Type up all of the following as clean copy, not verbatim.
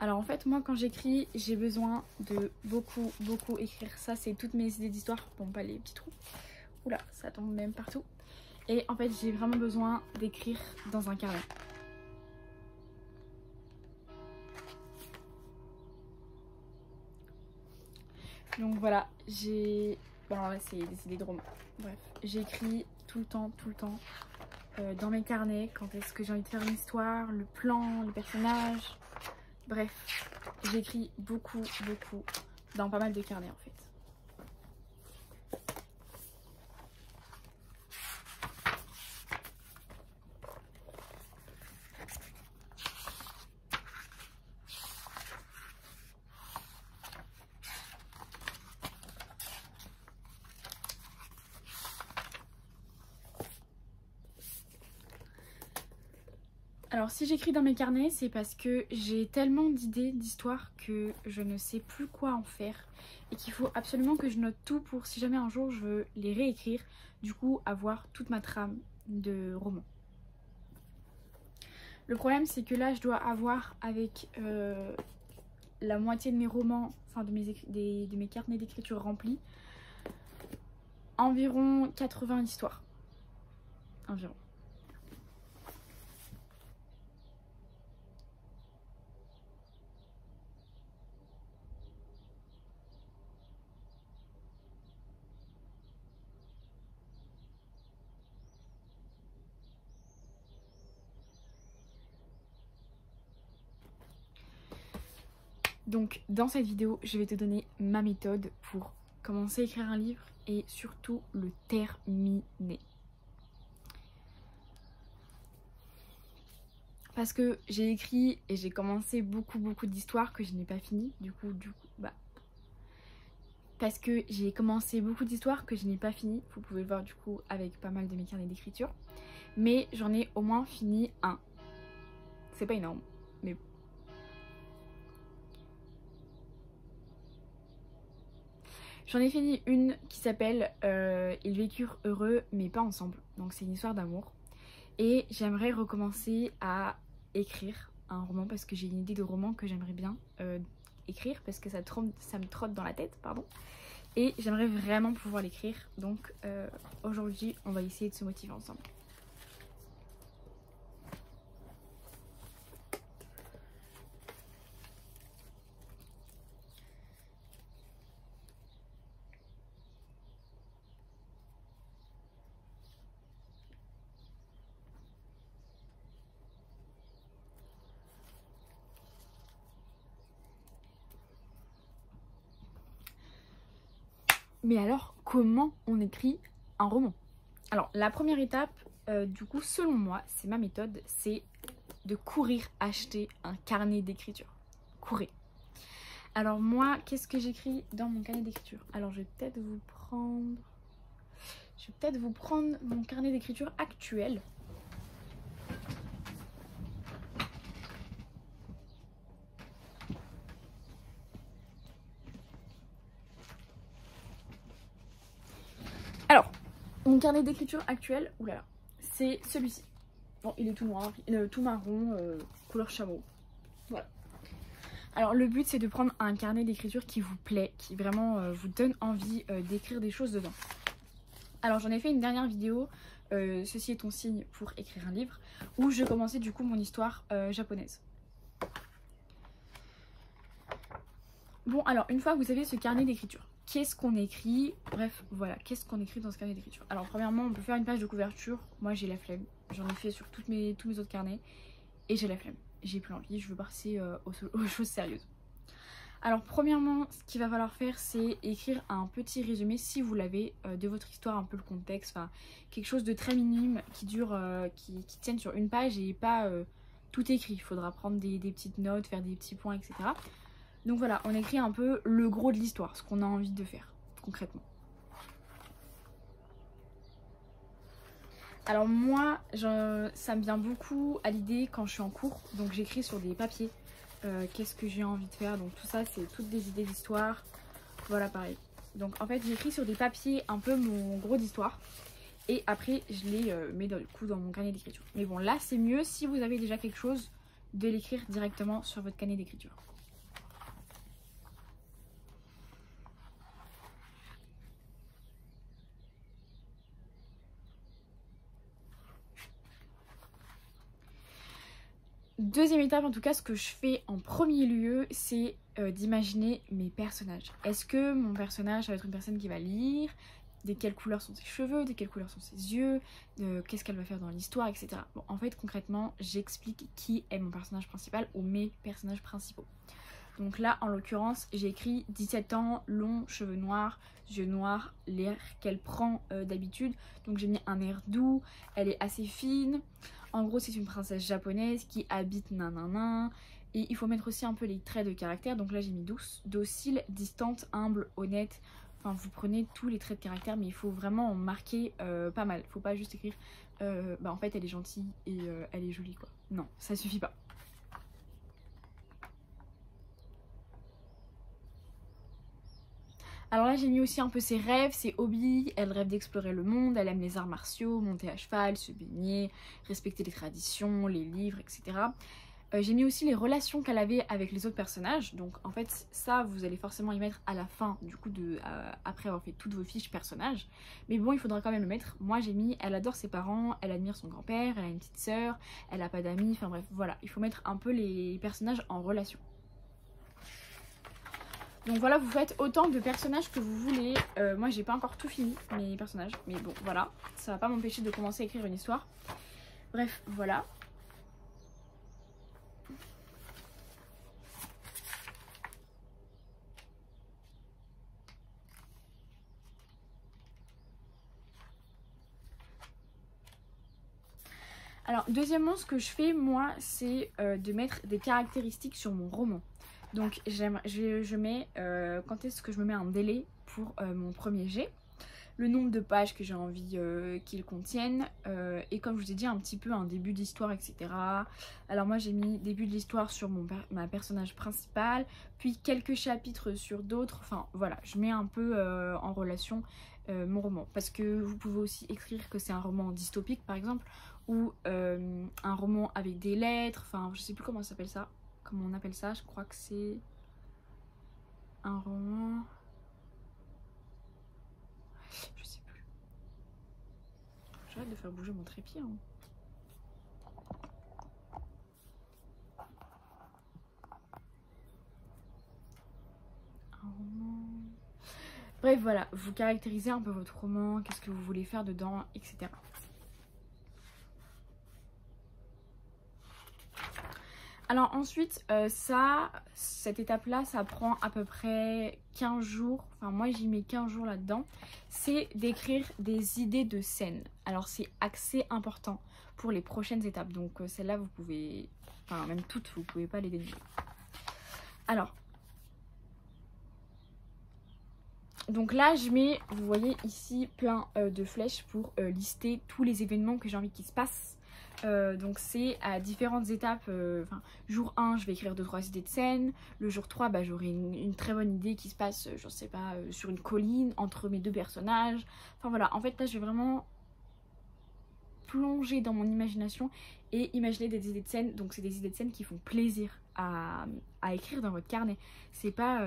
Alors en fait moi quand j'écris j'ai besoin de beaucoup écrire. Ça c'est toutes mes idées d'histoire. Bon pas les petits trous. Oula ça tombe même partout. Et en fait j'ai vraiment besoin d'écrire dans un carnet. Donc voilà, j'ai... Bon alors là c'est des idées de romans. Bref, j'écris tout le temps dans mes carnets quand est-ce que j'ai envie de faire une histoire, le plan, les personnages. Bref, j'écris beaucoup dans pas mal de carnets en fait. Alors si j'écris dans mes carnets, c'est parce que j'ai tellement d'idées d'histoires que je ne sais plus quoi en faire. Et qu'il faut absolument que je note tout pour si jamais un jour je veux les réécrire. Du coup avoir toute ma trame de roman. Le problème c'est que là je dois avoir avec la moitié de mes romans, enfin de mes carnets d'écriture remplis, environ 80 histoires. Environ. Donc dans cette vidéo, je vais te donner ma méthode pour commencer à écrire un livre et surtout le terminer. Parce que j'ai écrit et j'ai commencé beaucoup d'histoires que je n'ai pas fini. Parce que j'ai commencé beaucoup d'histoires que je n'ai pas fini. Vous pouvez le voir du coup avec pas mal de mes carnets d'écriture. Mais j'en ai au moins fini un. C'est pas énorme, mais... J'en ai fini une qui s'appelle Ils vécurent heureux mais pas ensemble. Donc c'est une histoire d'amour. Et j'aimerais recommencer à écrire un roman parce que j'ai une idée de roman que j'aimerais bien écrire parce que ça me trotte dans la tête, pardon. Et j'aimerais vraiment pouvoir l'écrire. Donc aujourd'hui on va essayer de se motiver ensemble. Mais alors, comment on écrit un roman? Alors, la première étape, du coup, selon moi, c'est ma méthode, c'est de courir acheter un carnet d'écriture. Courir. Alors moi, qu'est-ce que j'écris dans mon carnet d'écriture? Alors, je vais peut-être vous prendre mon carnet d'écriture actuel. Alors, mon carnet d'écriture actuel, oulala, c'est celui-ci. Bon, il est tout noir, tout marron, couleur chameau. Voilà. Alors le but c'est de prendre un carnet d'écriture qui vous plaît, qui vraiment vous donne envie d'écrire des choses dedans. Alors j'en ai fait une dernière vidéo, ceci est ton signe pour écrire un livre, où je commençais du coup mon histoire japonaise. Bon alors une fois que vous avez ce carnet d'écriture, qu'est-ce qu'on écrit? Bref voilà, qu'est-ce qu'on écrit dans ce carnet d'écriture? Alors premièrement on peut faire une page de couverture, moi j'ai la flemme, j'en ai fait sur tous mes autres carnets et j'ai la flemme. J'ai plus envie, je veux passer aux choses sérieuses. Alors premièrement, ce qu'il va falloir faire, c'est écrire un petit résumé, si vous l'avez, de votre histoire, un peu le contexte, enfin quelque chose de très minime qui dure, qui tienne sur une page et pas tout écrit. Il faudra prendre des petites notes, faire des petits points, etc. Donc voilà, on écrit un peu le gros de l'histoire, ce qu'on a envie de faire concrètement. Alors moi, ça me vient beaucoup à l'idée quand je suis en cours, donc j'écris sur des papiers. Qu'est-ce que j'ai envie de faire, donc tout ça c'est toutes des idées d'histoire. Voilà pareil. Donc en fait j'écris sur des papiers un peu mon gros d'histoire. Et après je les mets du coup dans mon carnet d'écriture. Mais bon là c'est mieux si vous avez déjà quelque chose de l'écrire directement sur votre carnet d'écriture. Deuxième étape, en tout cas, ce que je fais en premier lieu, c'est d'imaginer mes personnages. Est-ce que mon personnage va être une personne qui va lire, de quelles couleurs sont ses cheveux, de quelles couleurs sont ses yeux, qu'est-ce qu'elle va faire dans l'histoire, etc. Bon, en fait, concrètement, j'explique qui est mon personnage principal ou mes personnages principaux. Donc là, en l'occurrence, j'ai écrit 17 ans, long, cheveux noirs, yeux noirs, l'air qu'elle prend d'habitude. Donc j'ai mis un air doux, elle est assez fine. En gros, c'est une princesse japonaise qui habite nanana. Et il faut mettre aussi un peu les traits de caractère. Donc là, j'ai mis douce, docile, distante, humble, honnête. Enfin, vous prenez tous les traits de caractère, mais il faut vraiment en marquer pas mal. Il faut pas juste écrire bah en fait, elle est gentille et elle est jolie, quoi. Non, ça suffit pas. Alors là j'ai mis aussi un peu ses rêves, ses hobbies, elle rêve d'explorer le monde, elle aime les arts martiaux, monter à cheval, se baigner, respecter les traditions, les livres, etc. J'ai mis aussi les relations qu'elle avait avec les autres personnages, donc en fait ça vous allez forcément y mettre à la fin du coup après avoir fait toutes vos fiches personnages. Mais bon il faudra quand même le mettre. Moi j'ai mis elle adore ses parents, elle admire son grand-père, elle a une petite sœur, elle a pas d'amis, enfin bref voilà, il faut mettre un peu les personnages en relation. Donc voilà, vous faites autant de personnages que vous voulez. Moi j'ai pas encore tout fini mes personnages, mais bon voilà, ça va pas m'empêcher de commencer à écrire une histoire. Bref, voilà. Alors deuxièmement, ce que je fais moi, c'est de mettre des caractéristiques sur mon roman. Donc je mets, quand est-ce que je me mets un délai pour mon premier jet, le nombre de pages que j'ai envie qu'il contienne, et comme je vous ai dit un petit peu un début d'histoire, etc. Alors moi j'ai mis début de l'histoire sur ma personnage principal, puis quelques chapitres sur d'autres, enfin voilà, je mets un peu en relation mon roman. Parce que vous pouvez aussi écrire que c'est un roman dystopique par exemple, ou un roman avec des lettres, enfin je sais plus comment ça s'appelle ça. Comment on appelle ça, je crois que c'est un roman... Je sais plus. J'arrête de faire bouger mon trépied. Hein. Un roman... Bref, voilà, vous caractérisez un peu votre roman, qu'est-ce que vous voulez faire dedans, etc. Alors ensuite, cette étape-là, ça prend à peu près 15 jours. Enfin, moi, j'y mets 15 jours là-dedans. C'est d'écrire des idées de scènes. Alors, c'est assez important pour les prochaines étapes. Donc, celle-là, vous pouvez... Enfin, même toutes, vous pouvez pas les dénigrer. Alors... Donc là, je mets, vous voyez ici, plein de flèches pour lister tous les événements que j'ai envie qu'ils se passent. Donc c'est à différentes étapes, jour 1 je vais écrire 2-3 idées de scène, le jour 3 bah, j'aurai une très bonne idée qui se passe, je sais pas, sur une colline entre mes deux personnages, enfin voilà, en fait là je vais vraiment plonger dans mon imagination et imaginer des idées de scène, donc c'est des idées de scène qui font plaisir à écrire dans votre carnet, c'est pas...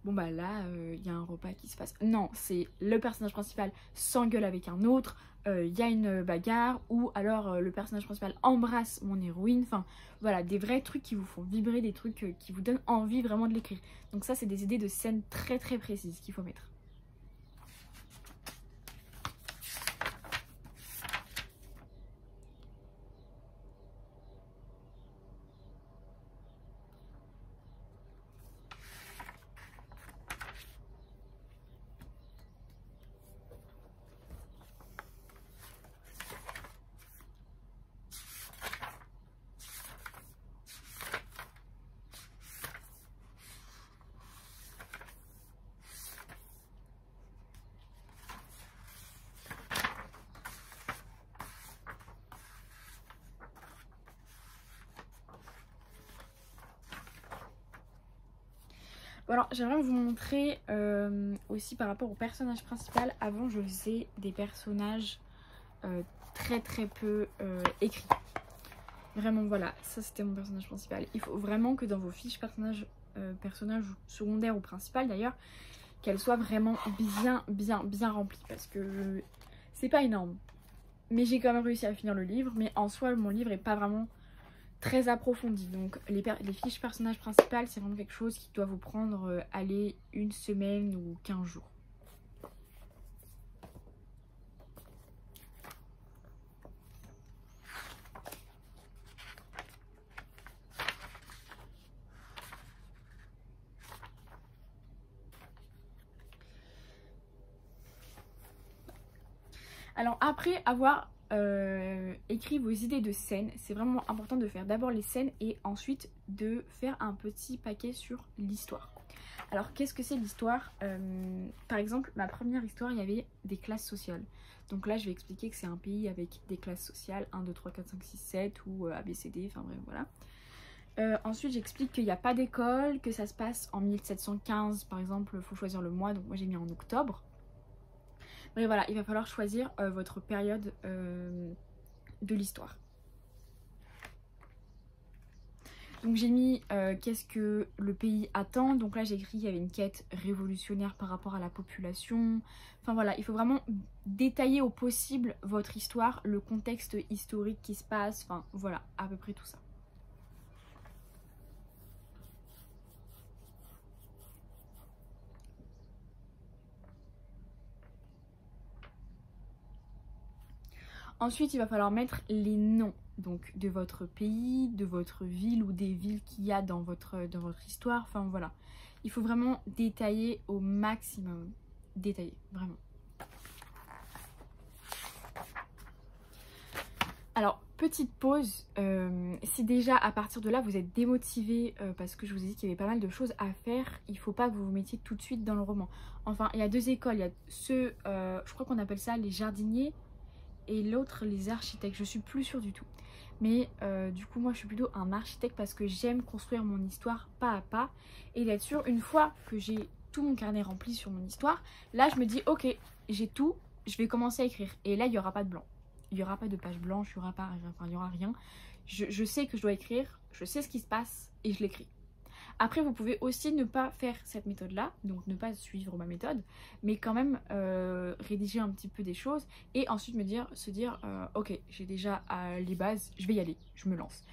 bon bah là il y a un repas qui se passe. Non, c'est le personnage principal s'engueule avec un autre, il y a une bagarre, ou alors le personnage principal embrasse mon héroïne. Enfin voilà, des vrais trucs qui vous font vibrer, des trucs qui vous donnent envie vraiment de l'écrire. Donc ça c'est des idées de scènes très très précises qu'il faut mettre. Alors j'aimerais vous montrer aussi par rapport au personnage principal. Avant je faisais des personnages très très peu écrits. Vraiment voilà, ça c'était mon personnage principal. Il faut vraiment que dans vos fiches personnages secondaires ou principal d'ailleurs, qu'elles soient vraiment bien remplies. Parce que c'est pas énorme. Mais j'ai quand même réussi à finir le livre. Mais en soi mon livre est pas vraiment très approfondi. Donc les fiches personnages principales, c'est vraiment quelque chose qui doit vous prendre aller une semaine ou 15 jours. Alors après avoir écrit vos idées de scènes, c'est vraiment important de faire d'abord les scènes et ensuite de faire un petit paquet sur l'histoire. Alors qu'est-ce que c'est l'histoire? Par exemple, ma première histoire, il y avait des classes sociales. Donc là je vais expliquer que c'est un pays avec des classes sociales, 1, 2, 3, 4, 5, 6, 7 ou ABCD, enfin bref voilà. Ensuite j'explique qu'il n'y a pas d'école, que ça se passe en 1715 par exemple, il faut choisir le mois, donc moi j'ai mis en octobre. Mais voilà, il va falloir choisir votre période de l'histoire. Donc j'ai mis qu'est-ce que le pays attend. Donc là j'ai écrit qu'il y avait une quête révolutionnaire par rapport à la population. Enfin voilà, il faut vraiment détailler au possible votre histoire, le contexte historique qui se passe. Enfin voilà, à peu près tout ça. Ensuite, il va falloir mettre les noms donc de votre pays, de votre ville ou des villes qu'il y a dans votre histoire. Enfin voilà, il faut vraiment détailler au maximum. Détailler, vraiment. Alors, petite pause, si déjà à partir de là vous êtes démotivé parce que je vous ai dit qu'il y avait pas mal de choses à faire, il faut pas que vous vous mettiez tout de suite dans le roman. Enfin, il y a deux écoles, il y a ceux, je crois qu'on appelle ça les jardiniers, et l'autre les architectes, je suis plus sûre du tout. Mais du coup moi je suis plutôt un architecte parce que j'aime construire mon histoire pas à pas et d'être sûre, une fois que j'ai tout mon carnet rempli sur mon histoire, là je me dis ok, j'ai tout, je vais commencer à écrire. Et là il n'y aura pas de blanc, il n'y aura pas de page blanche, il n'y aura pas, enfin, il n'y aura rien. Je sais que je dois écrire, je sais ce qui se passe et je l'écris. Après vous pouvez aussi ne pas faire cette méthode là, donc ne pas suivre ma méthode, mais quand même rédiger un petit peu des choses et ensuite se dire ok, j'ai déjà les bases, je vais y aller, je me lance.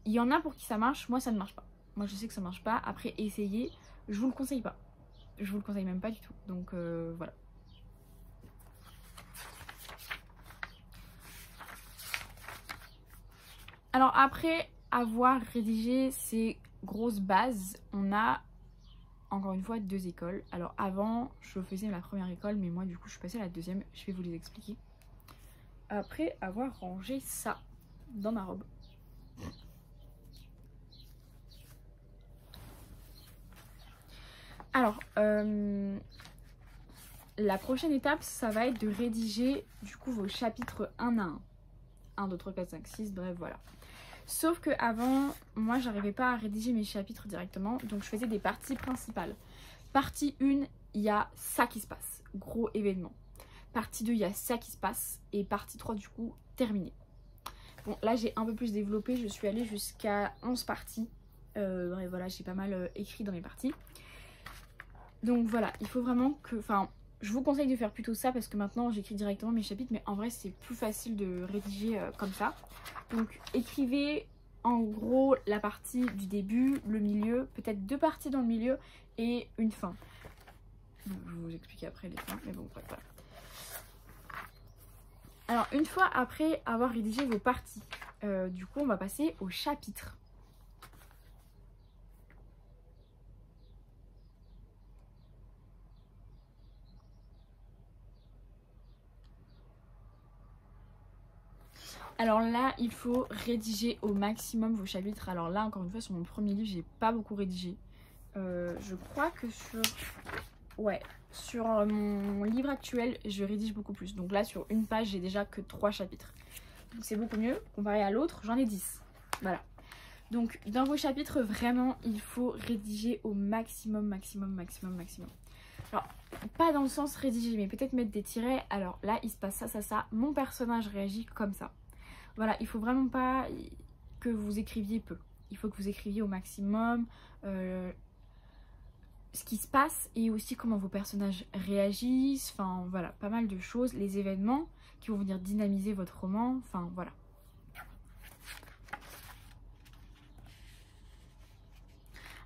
Il y en a pour qui ça marche, moi ça ne marche pas. Moi je sais que ça marche pas, après essayer, je vous le conseille pas. Je vous le conseille même pas du tout, donc voilà. Alors après avoir rédigé ces grosses bases, on a encore une fois deux écoles. Alors avant je faisais la première école, mais moi du coup je suis passée à la deuxième, je vais vous les expliquer. Après avoir rangé ça dans ma robe. Alors la prochaine étape ça va être de rédiger du coup vos chapitres un à un. 1, 2, 3, 4, 5, 6, bref voilà. Sauf que avant, moi j'arrivais pas à rédiger mes chapitres directement, donc je faisais des parties principales. Partie 1, il y a ça qui se passe, gros événement. Partie 2, il y a ça qui se passe, et partie 3 du coup, terminé. Bon là j'ai un peu plus développé, je suis allée jusqu'à 11 parties. Bref voilà, j'ai pas mal écrit dans mes parties. Donc voilà, il faut vraiment que... Enfin, je vous conseille de faire plutôt ça parce que maintenant j'écris directement mes chapitres, mais en vrai c'est plus facile de rédiger comme ça. Donc écrivez en gros la partie du début, le milieu, peut-être deux parties dans le milieu et une fin. Bon, je vais vous expliquer après les fins, mais bon bref, voilà. Alors une fois après avoir rédigé vos parties, du coup on va passer au chapitre. Alors là, il faut rédiger au maximum vos chapitres. Alors là, encore une fois, sur mon premier livre, j'ai pas beaucoup rédigé. Je crois que sur mon livre actuel, je rédige beaucoup plus. Donc là, sur une page, j'ai déjà que 3 chapitres. Donc c'est beaucoup mieux. Comparé à l'autre, j'en ai 10. Voilà. Donc dans vos chapitres, vraiment, il faut rédiger au maximum, maximum. Alors, pas dans le sens rédiger, mais peut-être mettre des tirets. Alors là, il se passe ça. Mon personnage réagit comme ça. Voilà, il faut vraiment pas que vous écriviez peu. Il faut que vous écriviez au maximum ce qui se passe et aussi comment vos personnages réagissent. Enfin voilà, pas mal de choses. Les événements qui vont venir dynamiser votre roman. Enfin voilà.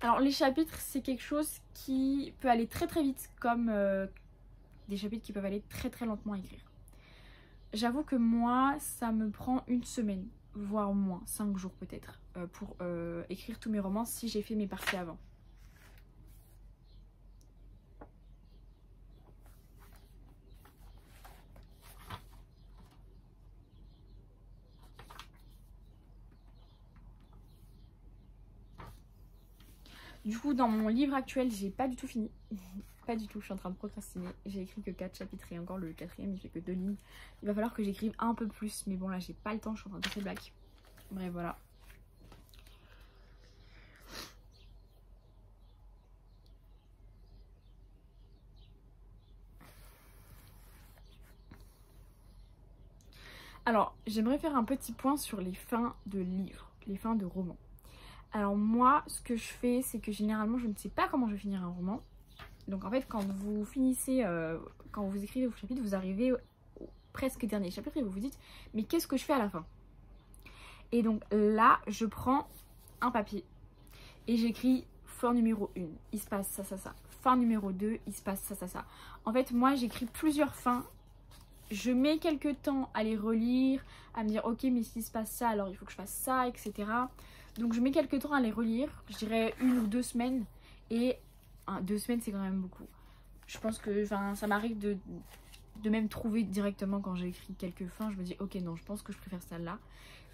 Alors les chapitres c'est quelque chose qui peut aller très très vite comme des chapitres qui peuvent aller très très lentement à écrire. J'avoue que moi ça me prend une semaine, voire moins, 5 jours peut-être, pour écrire tous mes romans si j'ai fait mes parties avant. Du coup dans mon livre actuel j'ai pas du tout fini. Pas du tout, je suis en train de procrastiner. J'ai écrit que 4 chapitres et encore le 4e il fait que 2 lignes. Il va falloir que j'écrive un peu plus, mais bon là j'ai pas le temps, je suis en train de faire des blagues. Bref voilà. Alors j'aimerais faire un petit point sur les fins de livres, les fins de romans. Alors moi ce que je fais c'est que généralement je ne sais pas comment je vais finir un roman. Donc en fait quand vous finissez, quand vous écrivez vos chapitres, vous arrivez au presque dernier chapitre et vous vous dites mais qu'est-ce que je fais à la fin? Et donc là je prends un papier et j'écris fin numéro 1, il se passe ça ça ça. Fin numéro 2, il se passe ça ça ça. En fait moi j'écris plusieurs fins. Je mets quelques temps à les relire, à me dire ok mais s'il se passe ça alors il faut que je fasse ça, etc. Donc je mets quelques temps à les relire, je dirais 1 ou 2 semaines. Et 2 semaines c'est quand même beaucoup. Je pense que ça m'arrive de même trouver directement quand j'ai écrit quelques fins. Je me dis ok non je pense que je préfère celle-là.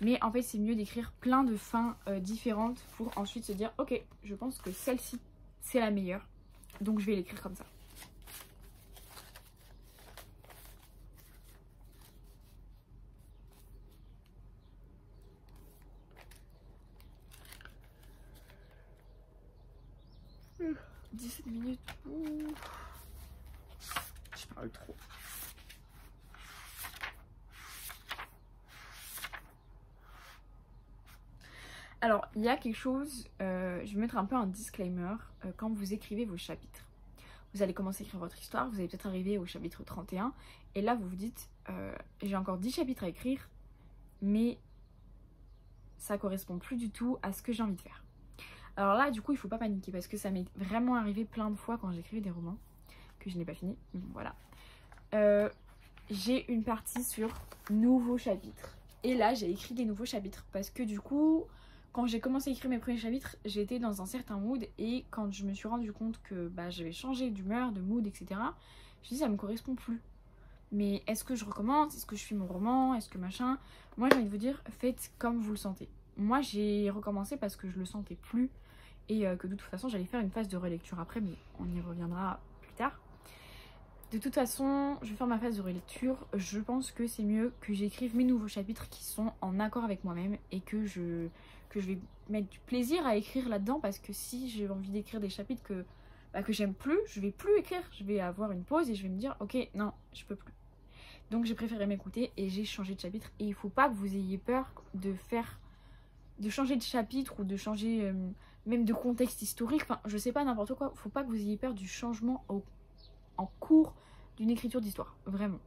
Mais en fait c'est mieux d'écrire plein de fins différentes pour ensuite se dire ok je pense que celle-ci c'est la meilleure. Donc je vais l'écrire comme ça. Mmh, 17 minutes. Ouh. Je parle trop. Alors, il y a quelque chose, je vais mettre un peu un disclaimer quand vous écrivez vos chapitres. Vous allez commencer à écrire votre histoire, vous allez peut-être arriver au chapitre 31 et là vous vous dites j'ai encore 10 chapitres à écrire mais ça correspond plus du tout à ce que j'ai envie de faire. Alors là du coup il faut pas paniquer parce que ça m'est vraiment arrivé plein de fois quand j'écrivais des romans que je n'ai pas fini. Bon, voilà. J'ai une partie sur nouveaux chapitres et là j'ai écrit des nouveaux chapitres parce que du coup quand j'ai commencé à écrire mes premiers chapitres j'étais dans un certain mood et quand je me suis rendu compte que j'avais changé d'humeur, de mood, etc. Je me suis dit ça me correspond plus. Mais est-ce que je recommence? Est-ce que je suis mon roman? Est-ce que machin? Moi j'ai envie de vous dire faites comme vous le sentez. Moi j'ai recommencé parce que je le sentais plus et que de toute façon j'allais faire une phase de relecture après mais on y reviendra plus tard. De toute façon, je vais faire ma phase de relecture. Je pense que c'est mieux que j'écrive mes nouveaux chapitres qui sont en accord avec moi-même et que je vais mettre du plaisir à écrire là-dedans parce que si j'ai envie d'écrire des chapitres que j'aime plus, je vais plus écrire. Je vais avoir une pause et je vais me dire ok, non, je peux plus. Donc j'ai préféré m'écouter et j'ai changé de chapitre. Et il faut pas que vous ayez peur de changer de chapitre ou de changer même de contexte historique. Enfin, je sais pas, n'importe quoi. Faut pas que vous ayez peur du changement en cours d'une écriture d'histoire, vraiment.